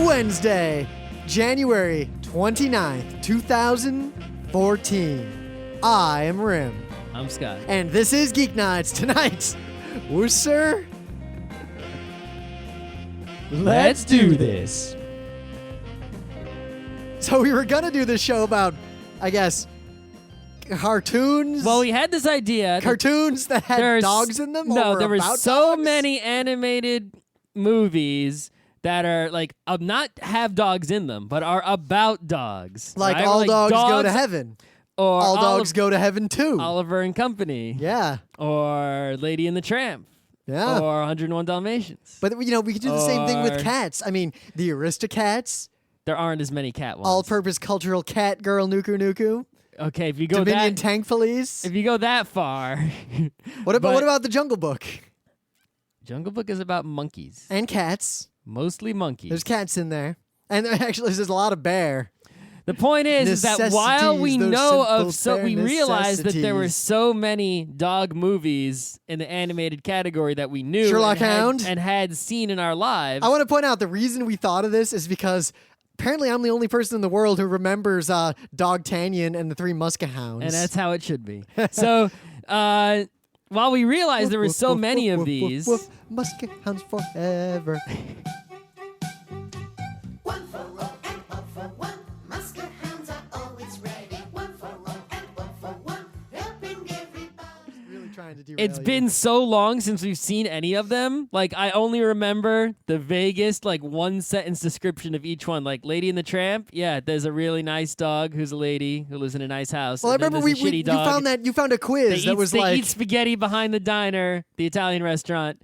Wednesday, January 29th, 2014. I am Rim. I'm Scott. And this is Geeknights. Tonight, Wooser. Let's do this. So we were going to do this show about, I guess, cartoons. Well, we had this idea. Cartoons that had dogs in them? No, there were so dogs? many animated movies that are like not have dogs in them, but are about dogs. Like right? All like Dogs Go to Heaven. Or All Dogs Go to Heaven too. Oliver and Company. Yeah. Or Lady and the Tramp. Yeah. Or 101 Dalmatians. But, we could do the same thing with cats. I mean, the Aristocats. There aren't as many cat ones. All-purpose cultural cat girl Nuku Nuku. Okay, if you go Dominion Tank Police. If you go that far. What about the Jungle Book? Jungle Book is about monkeys. And cats. Mostly monkeys. There's cats in there. And actually there's a lot of bear. The point is that while we know of we realized that there were so many dog movies in the animated category that we knew Sherlock Hound and had seen in our lives. I want to point out the reason we thought of this is because apparently I'm the only person in the world who remembers Dog Tanyan and the Three Muskehounds. And that's how it should be. So while we realized there were so many of these. Muskehounds forever. It's been so long since we've seen any of them. Like, I only remember the vaguest, one-sentence description of each one. Like, Lady and the Tramp, yeah, there's a really nice dog who's a lady who lives in a nice house. Well, I remember you found a quiz that was they eat spaghetti behind the diner, the Italian restaurant.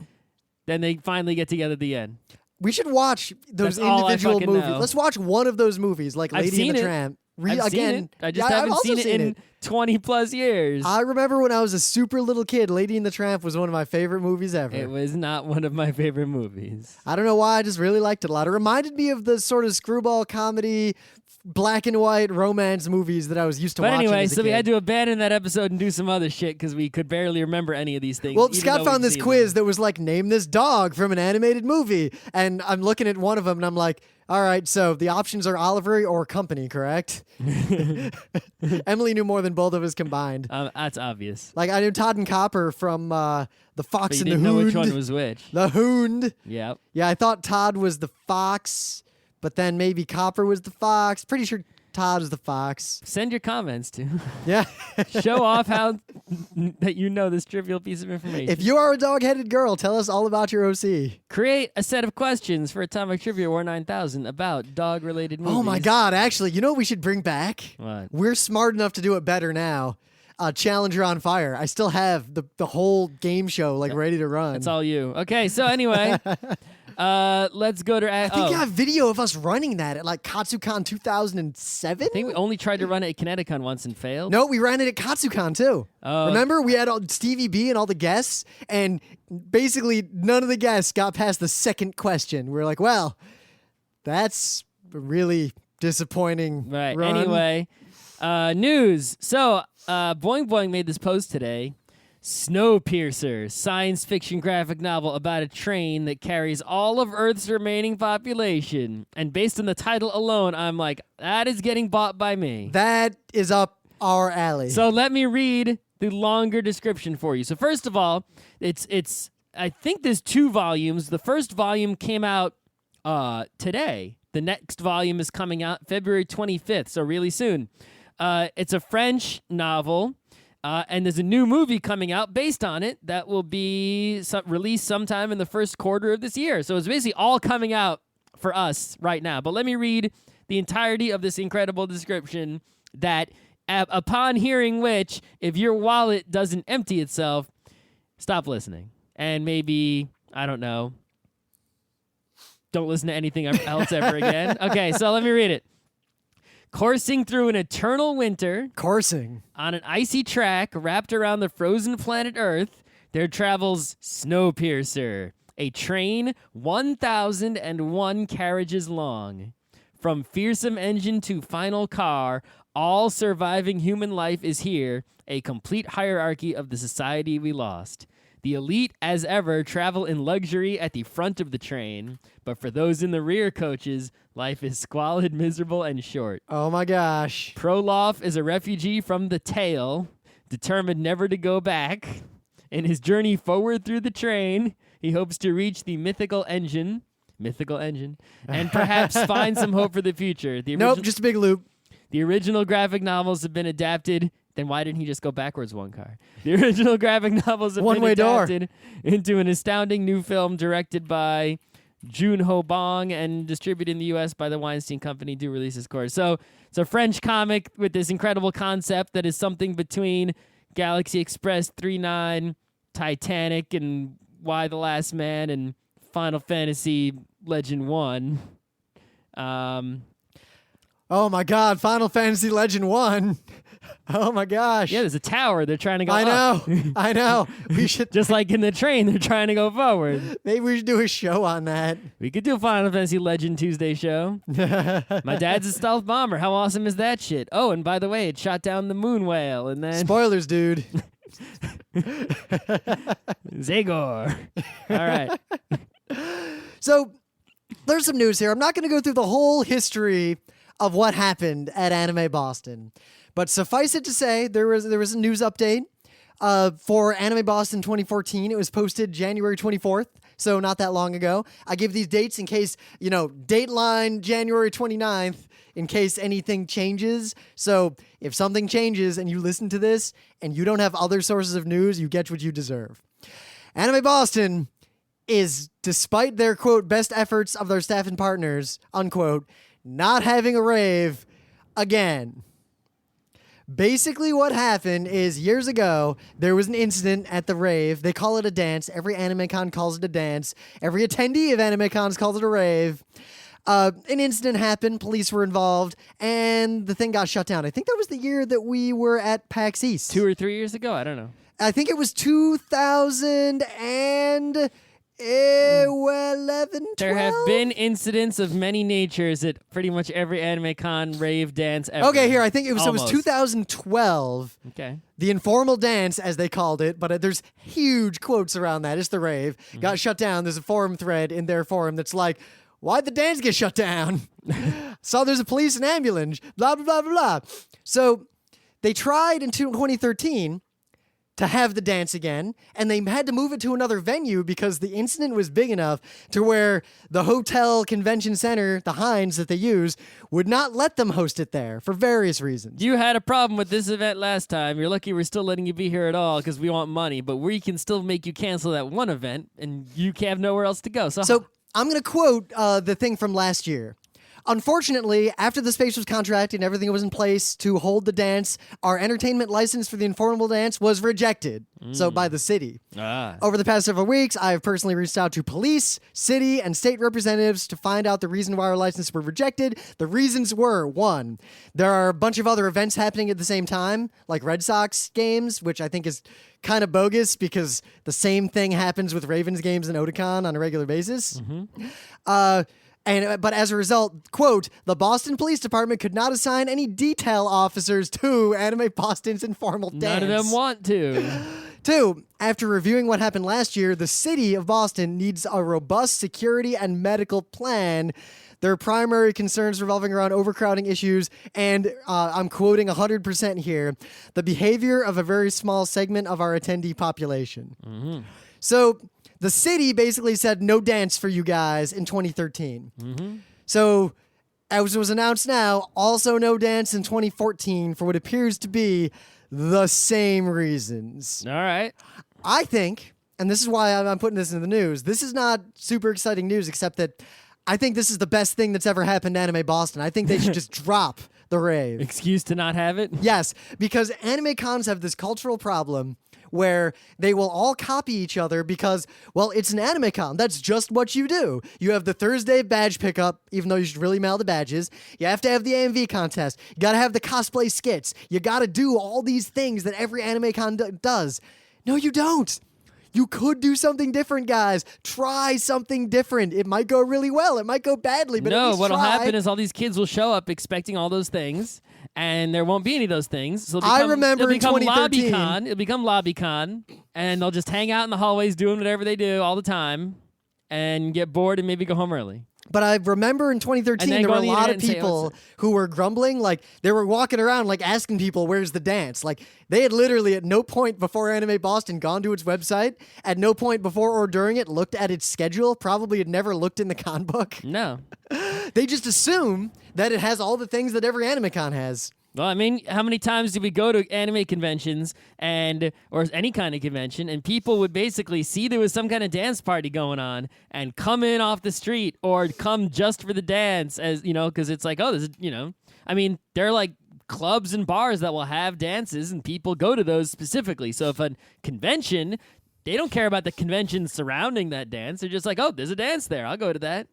Then they finally get together at the end. We should watch those individual movies. Know. Let's watch one of those movies, like Lady and the Tramp. I've seen it. I just haven't seen it in 20 plus years. I remember when I was a super little kid, Lady and the Tramp was one of my favorite movies ever. It was not one of my favorite movies. I don't know why, I just really liked it a lot. It reminded me of the sort of screwball comedy, black and white romance movies that I was used to watching. But anyway, as a kid. We had to abandon that episode and do some other shit because we could barely remember any of these things. Well, Scott found this quiz that was like, name this dog from an animated movie. And I'm looking at one of them and I'm like, all right, so the options are Oliver or Company, correct? Emily knew more than both of us combined. That's obvious. Like, I knew Todd and Copper from The Fox and the Hound. But you didn't know which one was which. The Hound. Yep. Yeah, I thought Todd was the fox, but then maybe Copper was the fox. Pretty sure Todd is the fox. Send your comments to. Yeah. Show off how that you know this trivial piece of information. If you are a dog-headed girl, tell us all about your OC. Create a set of questions for Atomic Trivia War 9000 about dog-related movies. Oh my God! Actually, you know what we should bring back? What? We're smart enough to do it better now. Challenger on Fire. I still have the whole game show ready to run. It's all you. Okay, so anyway. Let's go to. I think you have video of us running that at KatsuCon 2007. I think we only tried to run it at Kineticon once and failed. No, we ran it at KatsuCon too. Remember, we had Stevie B and all the guests, and basically none of the guests got past the second question. We were like, well, that's a really disappointing. Right. Run. Anyway, news. So, Boing Boing made this post today. Snowpiercer, science fiction graphic novel about a train that carries all of Earth's remaining population. And based on the title alone, I'm like, that is getting bought by me. That is up our alley. So let me read the longer description for you. So first of all, it's I think there's 2 volumes. The first volume came out today. The next volume is coming out February 25th, so really soon. It's a French novel. And there's a new movie coming out based on it that will be released sometime in the first quarter of this year. So it's basically all coming out for us right now. But let me read the entirety of this incredible description that, upon hearing which, if your wallet doesn't empty itself, stop listening. And maybe, I don't know, don't listen to anything else ever again. Okay, so let me read it. Coursing through an eternal winter. Coursing. On an icy track wrapped around the frozen planet Earth, there travels Snowpiercer, a train 1,001 carriages long. From fearsome engine to final car, all surviving human life is here, a complete hierarchy of the society we lost. The elite, as ever, travel in luxury at the front of the train, but for those in the rear coaches, life is squalid, miserable, and short. Oh my gosh. Proloff is a refugee from the tail, determined never to go back. In his journey forward through the train, he hopes to reach the mythical engine, and perhaps find some hope for the future. Nope, just a big loop. The original graphic novels have been adapted. Then why didn't he just go backwards one car? The original graphic novels have been adapted into an astounding new film directed by Joon-ho Bong and distributed in the U.S. by the Weinstein Company. Due release, of course. So it's a French comic with this incredible concept that is something between Galaxy Express 39, Titanic, and Y the Last Man, and Final Fantasy Legend 1. Oh my God, Final Fantasy Legend 1. Oh my gosh. Yeah, there's a tower. They're trying to go I up. know. I know. We should Just like in the train, they're trying to go forward. maybe we should do a show on that. We could do a Final Fantasy Legend Tuesday show. My dad's a stealth bomber. How awesome is that shit? Oh, and by the way, it shot down the moon whale, and then Spoilers, dude. Zagor. All right. So there's some news here. I'm not going to go through the whole history of what happened at Anime Boston, but suffice it to say, there was a news update for Anime Boston 2014. It was posted January 24th, so not that long ago. I give these dates in case, Dateline January 29th, in case anything changes. So if something changes and you listen to this and you don't have other sources of news, you get what you deserve. Anime Boston is, despite their, quote, best efforts of their staff and partners, unquote, not having a rave again. Basically what happened is years ago, there was an incident at the rave. They call it a dance. Every AnimeCon calls it a dance. Every attendee of AnimeCons calls it a rave. An incident happened. Police were involved, and the thing got shut down. I think that was the year that we were at PAX East. 2 or 3 years ago? I don't know. I think it was 2011, 12. There have been incidents of many natures at pretty much every AnimeCon rave dance ever. Okay, here, I think it was Almost. 2012. Okay. The informal dance, as they called it, but there's huge quotes around that. It's the rave. Got shut down. There's a forum thread in their forum that's like, why'd the dance get shut down? Saw there's a police and ambulance, blah, blah, blah, blah, blah. So they tried in 2013 to have the dance again, and they had to move it to another venue because the incident was big enough to where the hotel convention center, the Heinz that they use, would not let them host it there for various reasons. You had a problem with this event last time. You're lucky we're still letting you be here at all because we want money, but we can still make you cancel that one event, and you have nowhere else to go. So I'm going to quote the thing from last year. Unfortunately, after the space was contracted and everything was in place to hold the dance, our entertainment license for the informal dance was rejected, so by the city. Over the past several weeks, I have personally reached out to police, city, and state representatives to find out the reason why our licenses were rejected. The reasons were, 1, there are a bunch of other events happening at the same time, like Red Sox games, which I think is kind of bogus because the same thing happens with Ravens games and Otakon on a regular basis. But as a result, quote, the Boston Police Department could not assign any detail officers to Anime Boston's informal dance. None of them want to. 2, after reviewing what happened last year, the city of Boston needs a robust security and medical plan. Their primary concerns revolving around overcrowding issues and, I'm quoting 100% here, the behavior of a very small segment of our attendee population. So the city basically said no dance for you guys in 2013. So, as was announced now, also no dance in 2014 for what appears to be the same reasons. All right. I think, and this is why I'm putting this in the news, this is not super exciting news, except that I think this is the best thing that's ever happened to Anime Boston. I think they should just drop the rave. Excuse to not have it? Yes, because anime cons have this cultural problem where they will all copy each other because, well, it's an anime con. That's just what you do. You have the Thursday badge pickup, even though you should really mail the badges. You have to have the AMV contest. You got to have the cosplay skits. You got to do all these things that every anime con does. No, you don't. You could do something different, guys. Try something different. It might go really well. It might go badly, but at least what'll try. happen is all these kids will show up expecting all those things, and there won't be any of those things. So I remember in it'll become 2013. LobbyCon. It'll become LobbyCon, and they'll just hang out in the hallways doing whatever they do all the time, and get bored and maybe go home early. But I remember in 2013, And then there go were on a the lot of internet and say, people "What's who were grumbling. Like, they were walking around, like, asking people, where's the dance? Like, they had literally at no point before Anime Boston gone to its website, at no point before or during it looked at its schedule, probably had never looked in the con book. No. They just assume that it has all the things that every Anime Con has. Well, I mean, how many times did we go to anime conventions or any kind of convention, and people would basically see there was some kind of dance party going on and come in off the street or come just for the dance, as you know, because it's like, oh, this is, you know, I mean, there are like clubs and bars that will have dances, and people go to those specifically. So if a convention, they don't care about the convention surrounding that dance. They're just like, oh, there's a dance there. I'll go to that.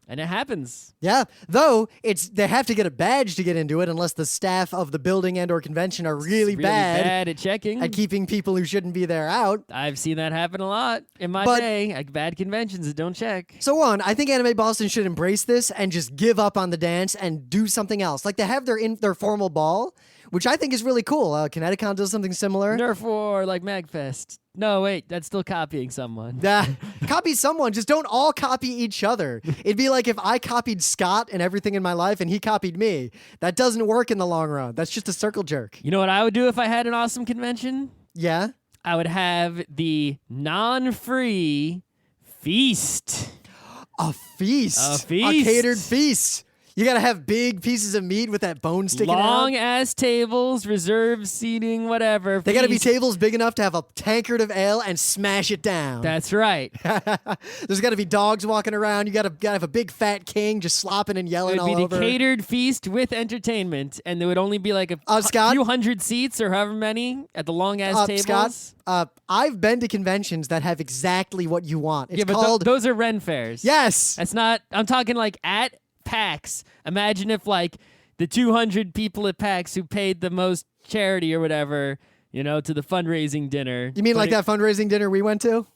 And it happens. Yeah, though they have to get a badge to get into it unless the staff of the building and or convention are really bad at checking. at keeping people who shouldn't be there out. I've seen that happen a lot in my day. Like bad conventions that don't check. So one, I think Anime Boston should embrace this and just give up on the dance and do something else. Like they have their formal ball, which I think is really cool. Kineticon does something similar. Nerf War, like MagFest. No, wait, that's still copying someone. Copy someone, just don't all copy each other. It'd be like if I copied Scott and everything in my life and he copied me. That doesn't work in the long run. That's just a circle jerk. You know what I would do if I had an awesome convention? Yeah? I would have the non-free feast. A feast. A feast. A catered feast. You gotta have big pieces of meat with that bone sticking out. Long-ass tables, reserved seating, whatever. They gotta be tables big enough to have a tankard of ale and smash it down. That's right. There's gotta be dogs walking around. You gotta have a big fat king just slopping and yelling It would all be over. the catered feast with entertainment, and there would only be like Scott? few hundred seats or however many at the long-ass tables. Scott, I've been to conventions that have exactly what you want. It's Yeah, but called... those are Ren fairs. Yes! That's not... I'm talking like at PAX. Imagine if like the 200 people at PAX who paid the most charity or whatever, you know, to the fundraising dinner. You mean like that fundraising dinner we went to?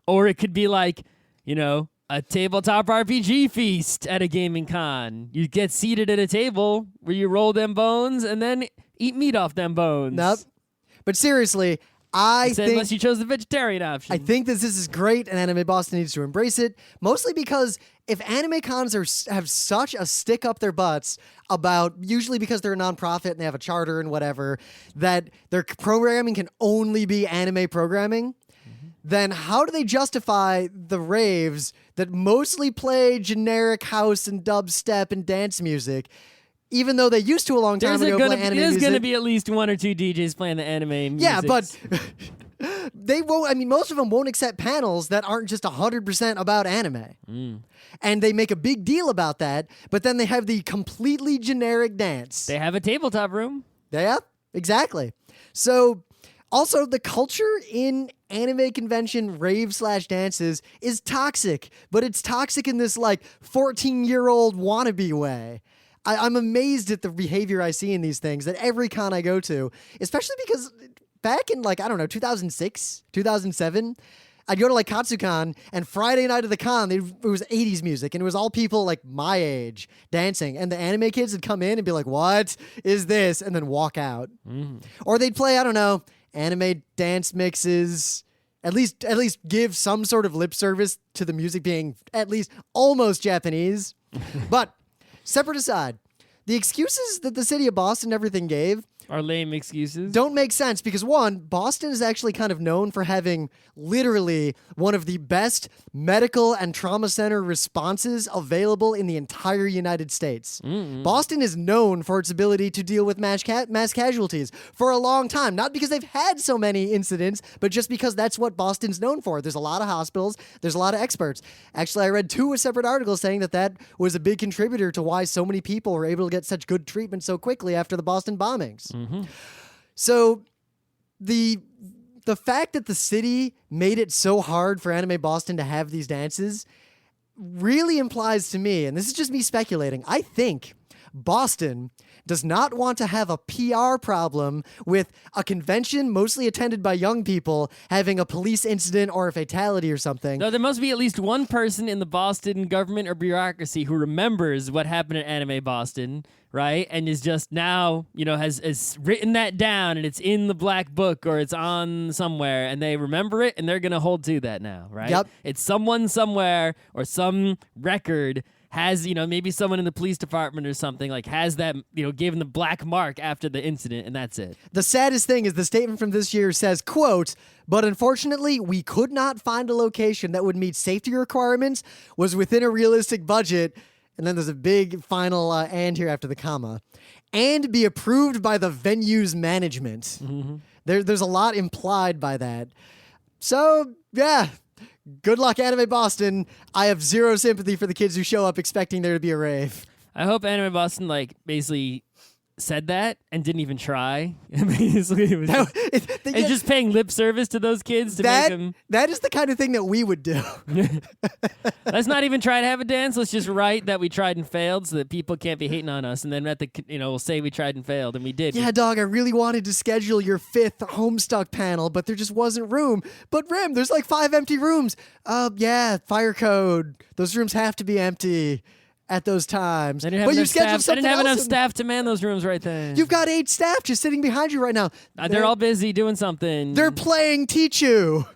Or it could be like, you know, a tabletop RPG feast at a gaming con. You get seated at a table where you roll them bones and then eat meat off them bones. Nope. But seriously, I think... Unless you chose the vegetarian option. I think this is great, and Anime Boston needs to embrace it. Mostly because if anime cons have such a stick up their butts about, usually because they're a nonprofit and they have a charter and whatever, that their programming can only be anime programming, then how do they justify the raves that mostly play generic house and dubstep and dance music? Even though they used to a long time ago play anime music. There's going to be at least one or two DJs playing the anime music. Yeah, but they won't. I mean, most of them won't accept panels that aren't just 100% about anime. And they make a big deal about that, but then they have the completely generic dance. They have a tabletop room. Yeah, exactly. So, also, the culture in anime convention rave/dances is toxic, but it's toxic in this, like, 14-year-old wannabe way. I'm amazed at the behavior I see in these things at every con I go to, especially because back in, like, I don't know, 2006, 2007, I'd go to, like, Katsucon, and Friday night of the con, it was 80s music, and it was all people, like, my age dancing, and the anime kids would come in and be like, what is this? And then walk out. Or they'd play, I don't know, anime dance mixes, at least give some sort of lip service to the music being at least almost Japanese. But... separate aside, the excuses that the city of Boston and everything gave are lame excuses. Don't make sense because, one, Boston is actually kind of known for having literally one of the best medical and trauma center responses available in the entire United States. Boston is known for its ability to deal with mass casualties for a long time, not because they've had so many incidents, but just because that's what Boston's known for. There's a lot of hospitals, there's a lot of experts. Actually, I read two separate articles saying that was a big contributor to why so many people were able to get such good treatment so quickly after the Boston bombings. So the fact that the city made it so hard for Anime Boston to have these dances really implies to me, and this is just me speculating, I think Boston does not want to have a PR problem with a convention mostly attended by young people having a police incident or a fatality or something. No, there must be at least one person in the Boston government or bureaucracy who remembers what happened at Anime Boston, right? And is just now, has written that down and it's in the black book or it's on somewhere and they remember it and they're going to hold to that now, right? Yep. It's someone somewhere or some record has, maybe someone in the police department or something has that, gave him the black mark after the incident and that's it. The saddest thing is the statement from this year says, quote, "But unfortunately, we could not find a location that would meet safety requirements, was within a realistic budget," and then there's a big final and here after the comma, "and be approved by the venue's management." Mm-hmm. There's a lot implied by that. So, yeah. Good luck, Anime Boston. I have zero sympathy for the kids who show up expecting there to be a rave. I hope Anime Boston basically said that and didn't even try. Basically, it was it's just paying lip service to those kids to make them. That is the kind of thing that we would do. Let's not even try to have a dance. Let's just write that we tried and failed, so that people can't be hating on us. And then we'll say we tried and failed, and we did. Yeah, dog. I really wanted to schedule your 5th Homestuck panel, but there just wasn't room. But Rim, there's 5 empty rooms. Yeah, fire code. Those rooms have to be empty at those times. But you scheduled something else. I didn't have enough staff to man those rooms right then. You've got 8 staff just sitting behind you right now. They're all busy doing something. They're playing Teachu.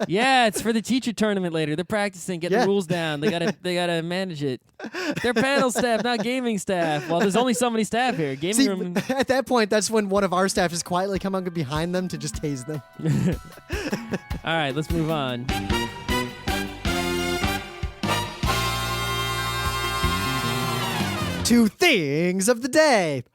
Yeah, it's for the teacher tournament later. They're practicing, getting the rules down. They gotta manage it. They're panel staff, not gaming staff. Well, there's only so many staff here. Gaming room. At that point, that's when one of our staff just quietly come up behind them to just tase them. All right, let's move on. Two things of the day.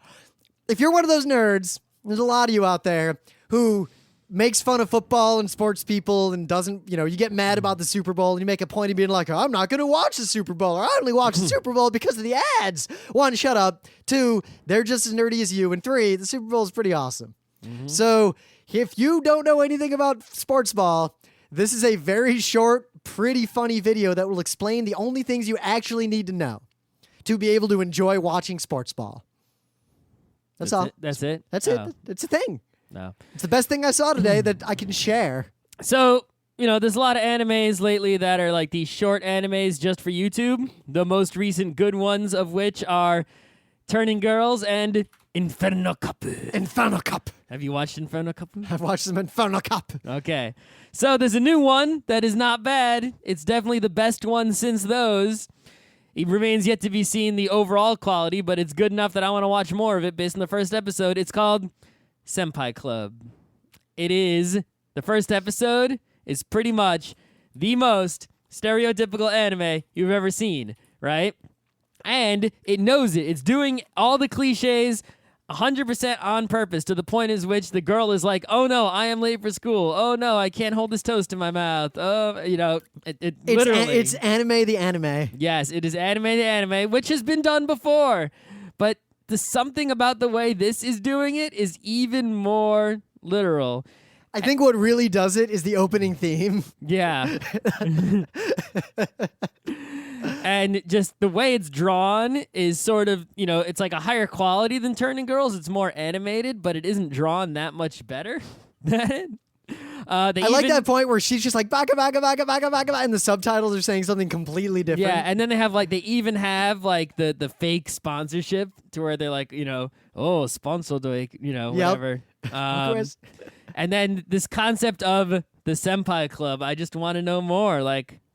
If you're one of those nerds, there's a lot of you out there who makes fun of football and sports people and doesn't, you get mad about the Super Bowl and you make a point of being like, I'm not going to watch the Super Bowl, or I only watch the Super Bowl because of the ads. 1, shut up. 2, they're just as nerdy as you. And 3, the Super Bowl is pretty awesome. Mm-hmm. So if you don't know anything about sports ball, this is a very short, pretty funny video that will explain the only things you actually need to know to be able to enjoy watching sports ball. That's all. That's it? That's it. It's a thing. No. It's the best thing I saw today that I can share. So, there's a lot of animes lately that are these short animes just for YouTube. The most recent good ones of which are Turning Girls and Inferno Cup. Inferno Cup. Have you watched Inferno Cup? I've watched some Inferno Cup. Okay. So there's a new one that is not bad. It's definitely the best one since those. It remains yet to be seen the overall quality, but it's good enough that I want to watch more of it based on the first episode. It's called Senpai Club. The first episode is pretty much the most stereotypical anime you've ever seen, right? And it knows it. It's doing all the cliches 100% on purpose, to the point is which the girl is like, oh no, I am late for school. Oh no, I can't hold this toast in my mouth. Oh, it literally. It's anime the anime. Yes, it is anime the anime, which has been done before. But the something about the way this is doing it is even more literal. I think what really does it is the opening theme. Yeah. And just the way it's drawn is sort of, it's like a higher quality than Turning Girls. It's more animated, but it isn't drawn that much better than it. I like that point where she's just like, baka, baka, baka, baka, baka, and the subtitles are saying something completely different. Yeah, and then they even have the fake sponsorship to where they're like, sponsored, whatever. And then this concept of the senpai club, I just want to know more.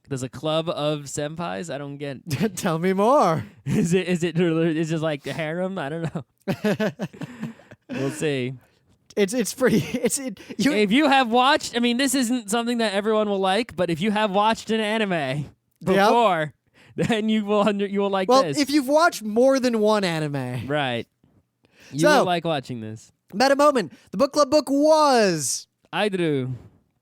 There's a club of senpais? I don't get it. Tell me more. Is it just like the harem? I don't know. We'll see. It's pretty. If you have watched, this isn't something that everyone will like, but if you have watched an anime before, then you will like this. Well, if you've watched more than one anime, right, you will like watching this. Meta moment. The book club book was Idru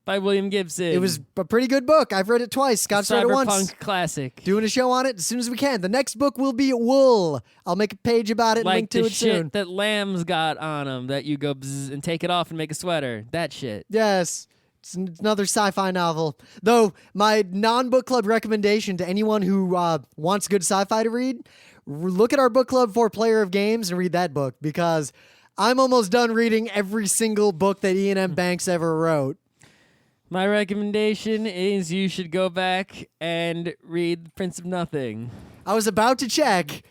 by William Gibson. It was a pretty good book. I've read it twice. Scott's read it once. Cyberpunk classic. Doing a show on it as soon as we can. The next book will be Wool. I'll make a page about it and link to it soon. Like the shit that lambs got on them that you go bzz and take it off and make a sweater. That shit. Yes. It's another sci-fi novel. Though, my non-book club recommendation to anyone who wants good sci-fi to read, look at our book club for Player of Games and read that book, because I'm almost done reading every single book that Ian M. Banks ever wrote. My recommendation is you should go back and read Prince of Nothing. I was about to check.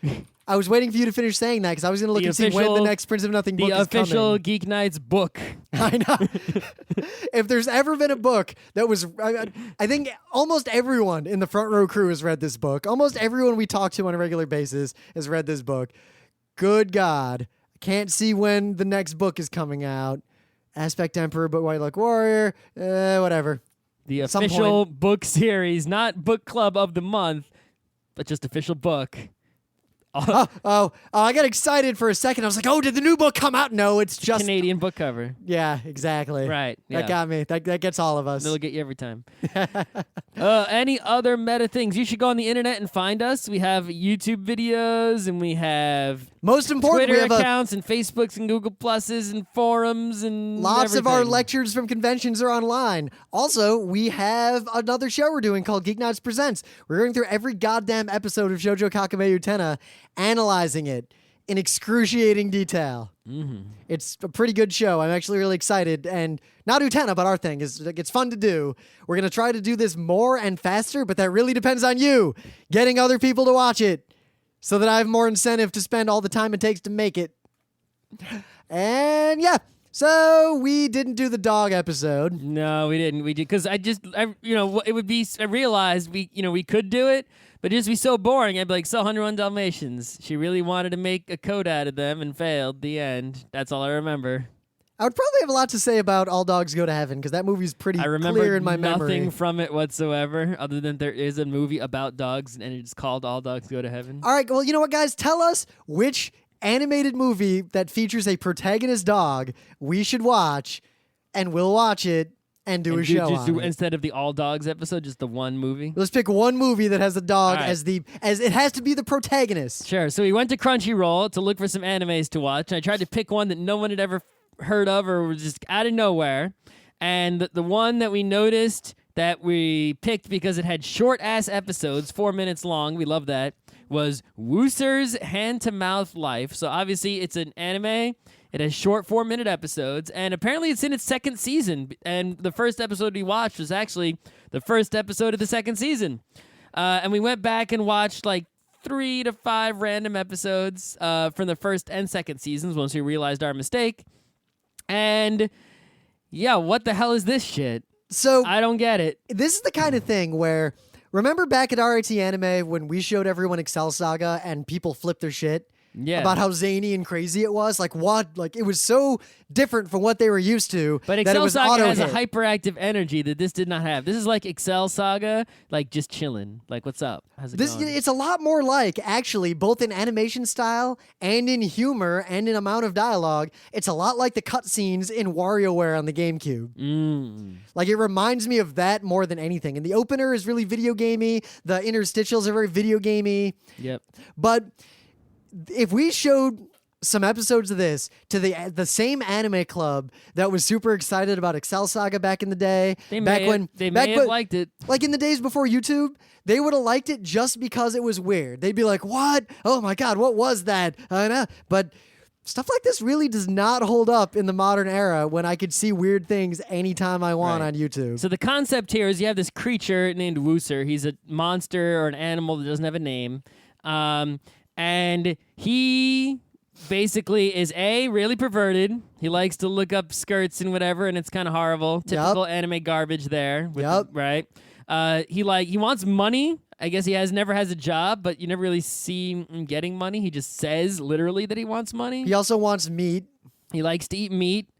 I was waiting for you to finish saying that because I was going to look and see when the next Prince of Nothing book is coming. The official Geeknights book. I know. If there's ever been a book that was... I think almost everyone in the Front Row crew has read this book. Almost everyone we talk to on a regular basis has read this book. Good God. I can't see when the next book is coming out. Aspect Emperor, but White Luck Warrior. Whatever. The official book series, not book club of the month, but just official book. I got excited for a second. I was like, oh, did the new book come out? No, it's just... Canadian book cover. Yeah, exactly. Right. Yeah. That got me. That gets all of us. It'll get you every time. Any other meta things? You should go on the internet and find us. We have YouTube videos, and we have most important, Twitter we have accounts and Facebooks and Google Pluses and forums and lots everything. of our lectures from conventions are online. Also, we have another show we're doing called Geeknights Presents. We're going through every goddamn episode of Shoujo Kakamei Utena, analyzing it in excruciating detail. Mm-hmm. It's a pretty good show. I'm actually really excited. And not Utena, but our thing. It's fun to do. We're going to try to do this more and faster, but that really depends on you getting other people to watch it so that I have more incentive to spend all the time it takes to make it. And yeah, so we didn't do the dog episode. No, we didn't. We did because it would be. I realized we could do it, but it'd just be so boring. I'd be like, so 101 Dalmatians. She really wanted to make a code out of them and failed. The end. That's all I remember. I would probably have a lot to say about All Dogs Go to Heaven because that movie's pretty clear in my memory. I remember nothing from it whatsoever other than there is a movie about dogs and it's called All Dogs Go to Heaven. All right, well, you know what, guys? Tell us which animated movie that features a protagonist dog we should watch, and we'll watch it and do a show on it. Instead of the All Dogs episode, just the one movie? Let's pick one movie that has a dog as it has to be the protagonist. Sure. So we went to Crunchyroll to look for some animes to watch. And I tried to pick one that no one had ever heard of or was just out of nowhere. And the one that we noticed that we picked because it had short-ass episodes, 4 minutes long, we love that, was Wooser's Hand-to-Mouth Life. So obviously it's an anime. It has short 4-minute episodes, and apparently it's in its second season. And the first episode we watched was actually the first episode of the second season. And we went back and watched like 3 to 5 random episodes from the first and second seasons once we realized our mistake. And yeah, what the hell is this shit? So I don't get it. This is the kind of thing where, remember back at RIT Anime when we showed everyone Excel Saga and people flipped their shit? Yeah. About how zany and crazy it was? Like what? Like it was so different from what they were used to. But that Excel it was Saga has a auto-hit. hyperactive energy that this did not have. This is like Excel Saga, like just chilling. Like, what's up? How's it going? It's a lot more like, actually, both in animation style and in humor and in amount of dialogue, it's a lot like the cutscenes in WarioWare on the GameCube. Like, it reminds me of that more than anything. And the opener is really video gamey. The interstitials are very video gamey. Yep. But if we showed some episodes of this to the same anime club that was super excited about Excel Saga back in the day, they may have liked it. Like in the days before YouTube, they would have liked it just because it was weird. They'd be like, "What? Oh my god, what was that?" But stuff like this really does not hold up in the modern era when I could see weird things anytime I want on YouTube. So the concept here is you have this creature named Wooser. He's a monster or an animal that doesn't have a name. And he basically is really perverted. He likes to look up skirts and whatever, and it's kind of horrible. Typical anime garbage there. Right? He wants money. I guess he never has a job, but you never really see him getting money. He just says literally that he wants money. He also wants meat. He likes to eat meat,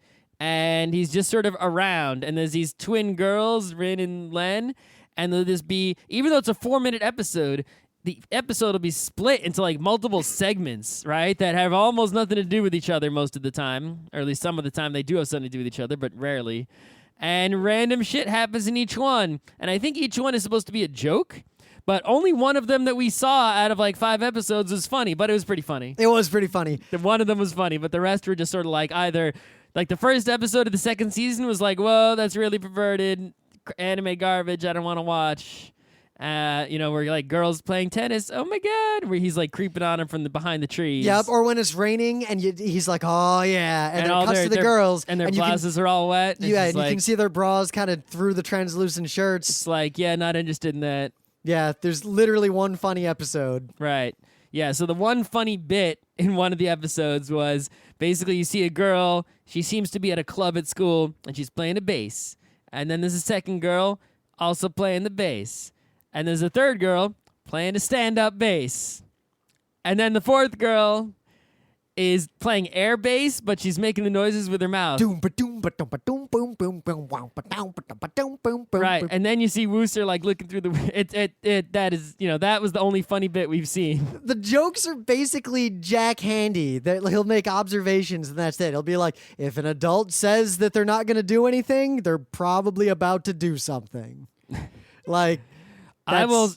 and he's just sort of around. And there's these twin girls, Rin and Len, and there'll just be, even though it's a 4-minute episode, the episode will be split into like multiple segments, right? That have almost nothing to do with each other most of the time, or at least some of the time they do have something to do with each other, but rarely. And random shit happens in each one. And I think each one is supposed to be a joke, but only one of them that we saw out of like 5 episodes was funny, but it was pretty funny. It was pretty funny. One of them was funny, but the rest were just sort of like either, like the first episode of the second season was like, whoa, that's really perverted, anime garbage, I don't want to watch. where like girls playing tennis. Oh my god, where he's like creeping on him from the behind the trees. Yep, or when it's raining and he's like, oh yeah, and then it cuts to the girls and their blouses are all wet. Yeah, and you can see their bras kind of through the translucent shirts. It's like, yeah, not interested in that. Yeah, there's literally one funny episode. Right. Yeah, so the one funny bit in one of the episodes was basically you see a girl, she seems to be at a club at school, and she's playing the bass. And then there's a second girl also playing the bass. And there's a third girl playing a stand-up bass. And then the fourth girl is playing air bass, but she's making the noises with her mouth. Right, and then you see Wooser like looking through the. That was the only funny bit we've seen. The jokes are basically Jack Handy. That he'll make observations and that's it. He'll be like, if an adult says that they're not going to do anything, they're probably about to do something. Like. I will,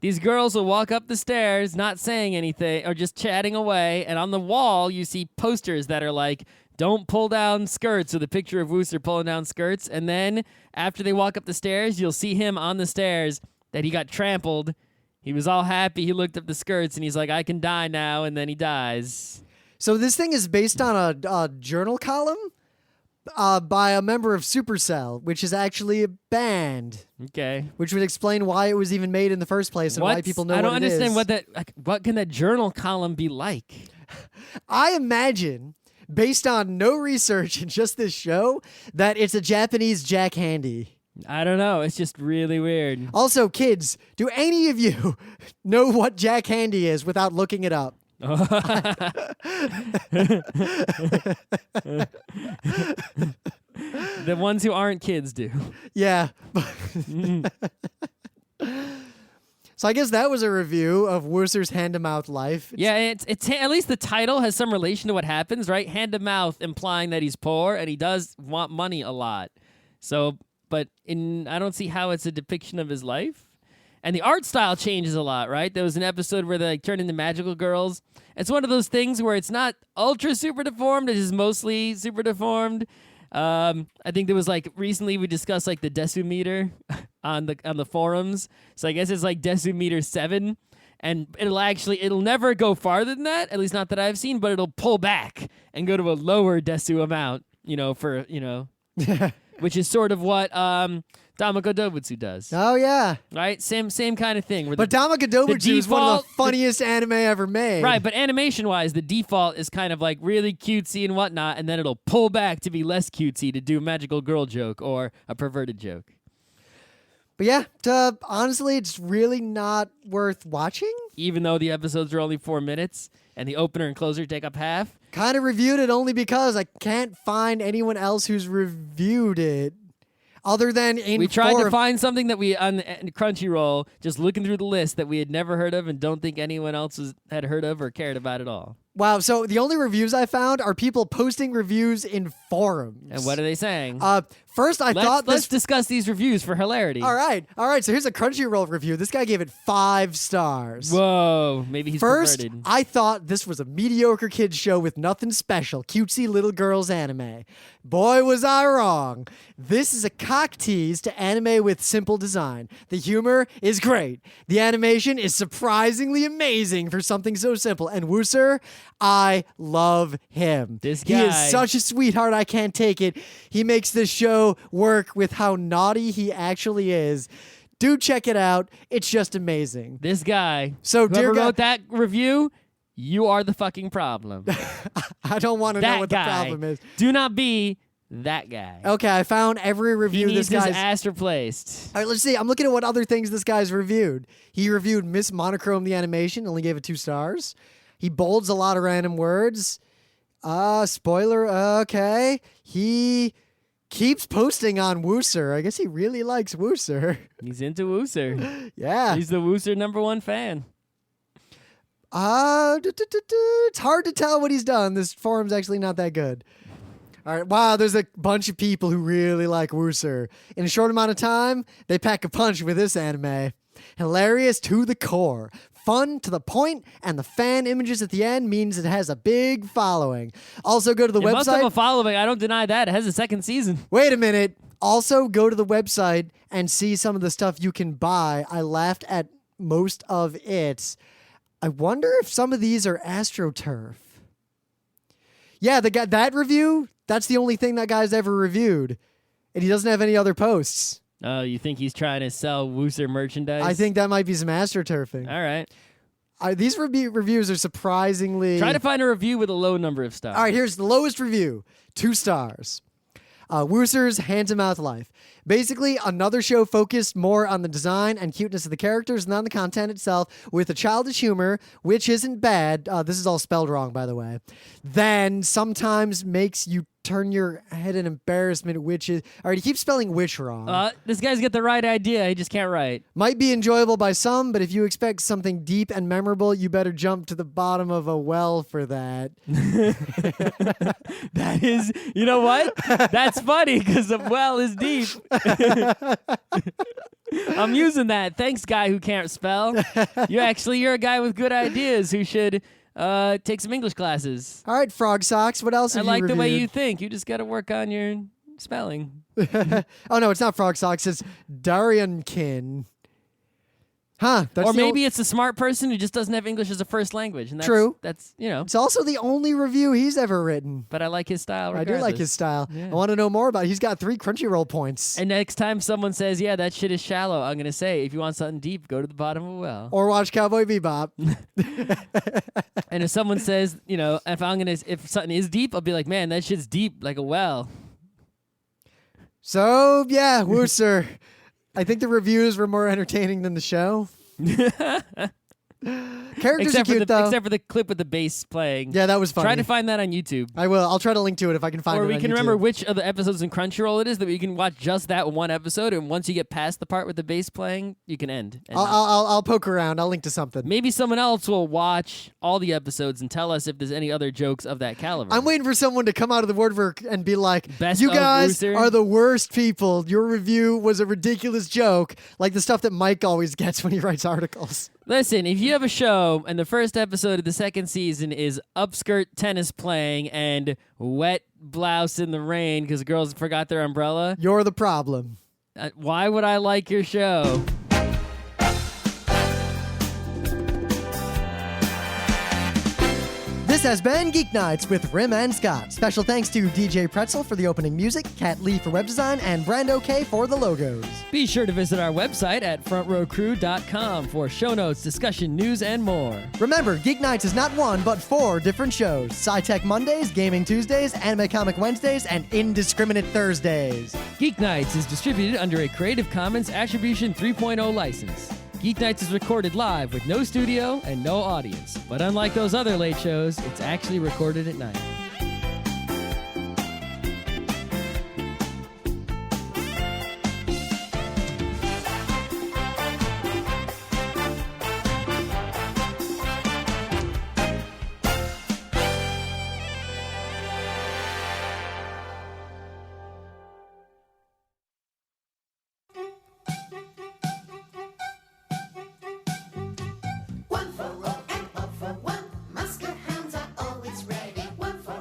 these girls will walk up the stairs not saying anything or just chatting away. And on the wall, you see posters that are like, don't pull down skirts, with a picture of Wooser pulling down skirts. And then after they walk up the stairs, you'll see him on the stairs that he got trampled. He was all happy. He looked up the skirts and he's like, I can die now. And then he dies. So this thing is based on a journal column by a member of Supercell, which is actually a band. Okay. Which would explain why it was even made in the first place and why people know what it is. I don't understand what can that journal column be like? I imagine, based on no research and just this show, that it's a Japanese Jack Handy. I don't know. It's just really weird. Also, kids, do any of you know what Jack Handy is without looking it up? The ones who aren't kids do. Yeah. So I guess that was a review of Wooser's hand-to-mouth life. It's at least the title has some relation to what happens, right? Hand-to-mouth, implying that he's poor and he does want money a lot. So, but I don't see how it's a depiction of his life. And the art style changes a lot, right? There was an episode where they turn into magical girls. It's one of those things where it's not ultra super deformed. It is mostly super deformed. I think there was recently we discussed the decimeter on the forums. So I guess it's decimeter 7, and it'll never go farther than that. At least not that I've seen, but it'll pull back and go to a lower desu amount. Which is sort of what Tamako Dobutsu does. Oh, yeah. Right? Same kind of thing. But Tamako Dobutsu is one of the funniest anime ever made. Right, but animation-wise, the default is kind of really cutesy and whatnot, and then it'll pull back to be less cutesy to do a magical girl joke or a perverted joke. But yeah, honestly, it's really not worth watching. Even though the episodes are only 4 minutes, and the opener and closer take up half. Kind of reviewed it only because I can't find anyone else who's reviewed it. Other than we tried to find something that we on Crunchyroll, just looking through the list that we had never heard of and don't think anyone else had heard of or cared about at all. Wow, so the only reviews I found are people posting reviews in forums. And what are they saying? First, let's discuss these reviews for hilarity. All right. So here's a Crunchyroll review. This guy gave it 5 stars. Whoa, maybe he's perverted. I thought this was a mediocre kids show with nothing special, cutesy little girls anime. Boy, was I wrong. This is a cock tease to anime with simple design. The humor is great. The animation is surprisingly amazing for something so simple. And Wooser, I love him. This guy. He is such a sweetheart, I can't take it. He makes this show work with how naughty he actually is. Do check it out. It's just amazing. This guy. So, whoever wrote that review, you are the fucking problem. I don't want to know what the problem is. Do not be that guy. Okay, I found every review he needs this guy's... his ass replaced. All right, let's see. I'm looking at what other things this guy's reviewed. He reviewed Miss Monochrome the animation, only gave it 2 stars. He bolds a lot of random words. Spoiler, okay. He keeps posting on Wooser. I guess he really likes Wooser. He's into Wooser. Yeah. He's the Wooser #1 fan. It's hard to tell what he's done. This forum's actually not that good. All right, wow, there's a bunch of people who really like Wooser. In a short amount of time, they pack a punch with this anime. Hilarious to the core. Fun to the point, and the fan images at the end means it has a big following. Also, go to the website. It must have a following. I don't deny that. It has a 2nd season. Wait a minute. Also, go to the website and see some of the stuff you can buy. I laughed at most of it. I wonder if some of these are AstroTurf. Yeah, the guy, that review, that's the only thing that guy's ever reviewed. And he doesn't have any other posts. Oh, you think he's trying to sell Wooser merchandise? I think that might be some AstroTurfing. All right. These reviews are surprisingly... Try to find a review with a low number of stars. All right, here's the lowest review. 2 stars. Wooser's Hand-to-Mouth Life. Basically, another show focused more on the design and cuteness of the characters than on the content itself, with a childish humor, which isn't bad. This is all spelled wrong, by the way. Then sometimes makes you turn your head in embarrassment, which is... All right, he keeps spelling which wrong. This guy's got the right idea. He just can't write. Might be enjoyable by some, but if you expect something deep and memorable, you better jump to the bottom of a well for that. That is... You know what? That's funny, because the well is deep. I'm using that. Thanks, guy who can't spell. You're a guy with good ideas who should... take some English classes. All right, Frog Socks. What else have you I like reviewed? the way you think. You just got to work on your spelling. Oh, no, it's not Frog Socks. It's Dariankin. Huh. Or maybe it's a smart person who just doesn't have English as a first language. And that's, True. That's, you know. It's also the only review he's ever written. But I like his style regardless. I do like his style. Yeah. I want to know more about it. He's got 3 Crunchyroll points. And next time someone says, yeah, that shit is shallow, I'm going to say, if you want something deep, go to the bottom of a well. Or watch Cowboy Bebop. And if someone says, you know, if something is deep, I'll be like, man, that shit's deep like a well. So, yeah, Wooser. I think the reviews were more entertaining than the show. Characters are cute, though. Except for the clip with the bass playing. Yeah, that was funny. Try to find that on YouTube. I will. I'll try to link to it if I can find it on YouTube. Or we can remember which of the episodes in Crunchyroll it is, that we can watch just that one episode, and once you get past the part with the bass playing, you can end. I'll poke around. I'll link to something. Maybe someone else will watch all the episodes and tell us if there's any other jokes of that caliber. I'm waiting for someone to come out of the woodwork and be like, Best you of guys Wooser." are the worst people. Your review was a ridiculous joke, like the stuff that Mike always gets when he writes articles. Listen, if you have a show and the first episode of the second season is upskirt tennis playing and wet blouse in the rain because girls forgot their umbrella, You're the problem. Why would I like your show? This has been Geeknights with Rim and Scott. Special thanks to DJ Pretzel for the opening music, Kat Lee for web design, and Brando K for the logos. Be sure to visit our website at frontrowcrew.com for show notes, discussion, news, and more. Remember, Geeknights is not 1, but 4 different shows. Sci-Tech Mondays, Gaming Tuesdays, Anime Comic Wednesdays, and Indiscriminate Thursdays. Geeknights is distributed under a Creative Commons Attribution 3.0 license. Geeknights is recorded live with no studio and no audience. But unlike those other late shows, it's actually recorded at night. One for all and all for one. Muscle hounds are always ready. One for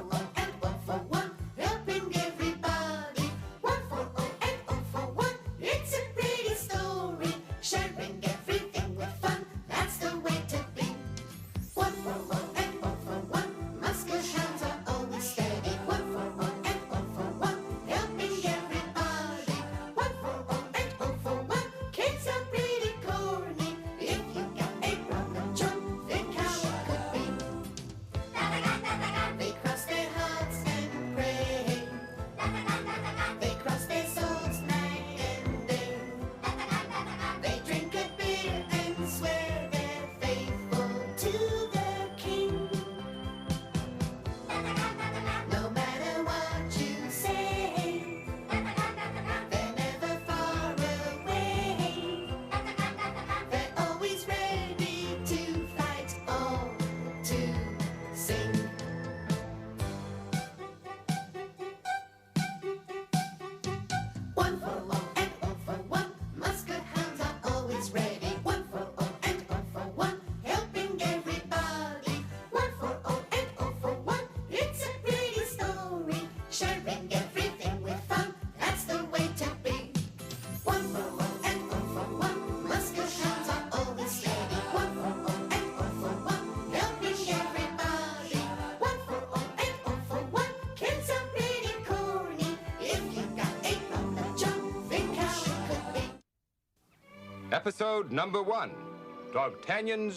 Episode number 1, D'Artagnan's